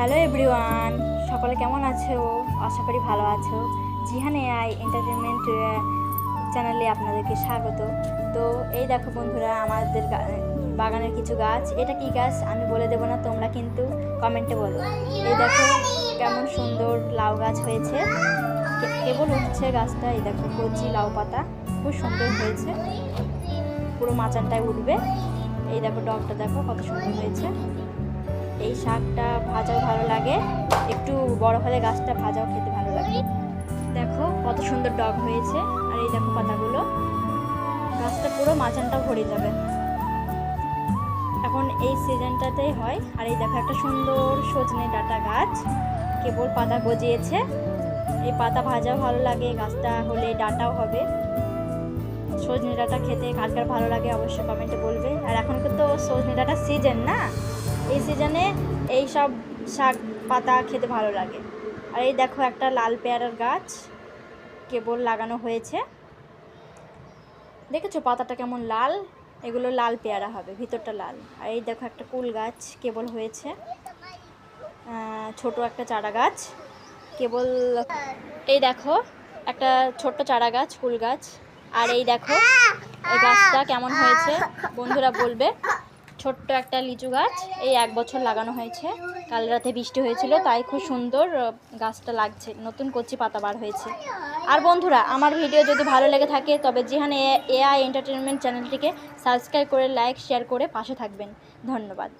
Hello everyone, সকলে কেমন আছো? আশা করি ভালো আছো। জিহান এআই এন্টারটেনমেন্ট চ্যানেলে আপনাদেরকে স্বাগত। তো এই দেখো বন্ধুরা, আমাদের বাগানের কিছু গাছ। এটা কি গাছ আমি বলে দেবো না, তোমরা কিন্তু কমেন্টে বলো। এই দেখো কেমন সুন্দর লাউ গাছ হয়েছে, কেবল উঠছে গাছটা। এই দেখো কচি লাউ পাতা, খুব সুন্দর হয়েছে, পুরো মাচানটায় উঠবে। এই দেখো ডগটা দেখো কত সুন্দর হয়েছে। এই শাকটা ভাজাও ভালো লাগে, একটু বড় হলে গাছটা ভাজাও খেতে ভালো লাগে। দেখো কত সুন্দর ডগ হয়েছে। আর এই দেখো পাতাগুলো, গাছটা পুরো মাচানটা ভরে যাবে। এখন এই সিজনটাতেই হয়। আর এই দেখো একটা সুন্দর সজনে ডাঁটা গাছ, কেবল পাতা গজিয়েছে। এই পাতা ভাজাও ভালো লাগে, গাছটা হলে ডাঁটাও হবে। সজনে ডাঁটা খেতে কার কার ভালো লাগে অবশ্যই কমেন্টে বলবে। আর এখন তো সজনে ডাঁটা সিজন না, এই সিজনে এই সব শাক পাতা খেতে ভালো লাগে। আর এই দেখো একটা লাল পেয়ারার গাছ কেবল লাগানো হয়েছে, দেখেছো পাতাটা কেমন লাল? এগুলো লাল পেয়ারা হবে, ভিতরটা লাল। আর এই দেখো একটা কুল গাছ কেবল হয়েছে, ছোট একটা চারা গাছ কেবল। এই দেখো একটা ছোট্ট চারা গাছ, কুল গাছ। আর এই দেখো এই গাছটা কেমন হয়েছে বন্ধুরা বলবে। ছোট্ট একটা লিচু গাছ, এই 1 বছর লাগানো হয়েছে। কাল রাতে বৃষ্টি হয়েছিল, তাই খুব সুন্দর গাছটা লাগছে, নতুন কচি পাতা বার হয়েছে। আর বন্ধুরা, আমার ভিডিও যদি ভালো লেগে থাকে তবে জিহান এআই এন্টারটেনমেন্ট চ্যানেলটিকে সাবস্ক্রাইব করে লাইক শেয়ার করে পাশে থাকবেন। ধন্যবাদ।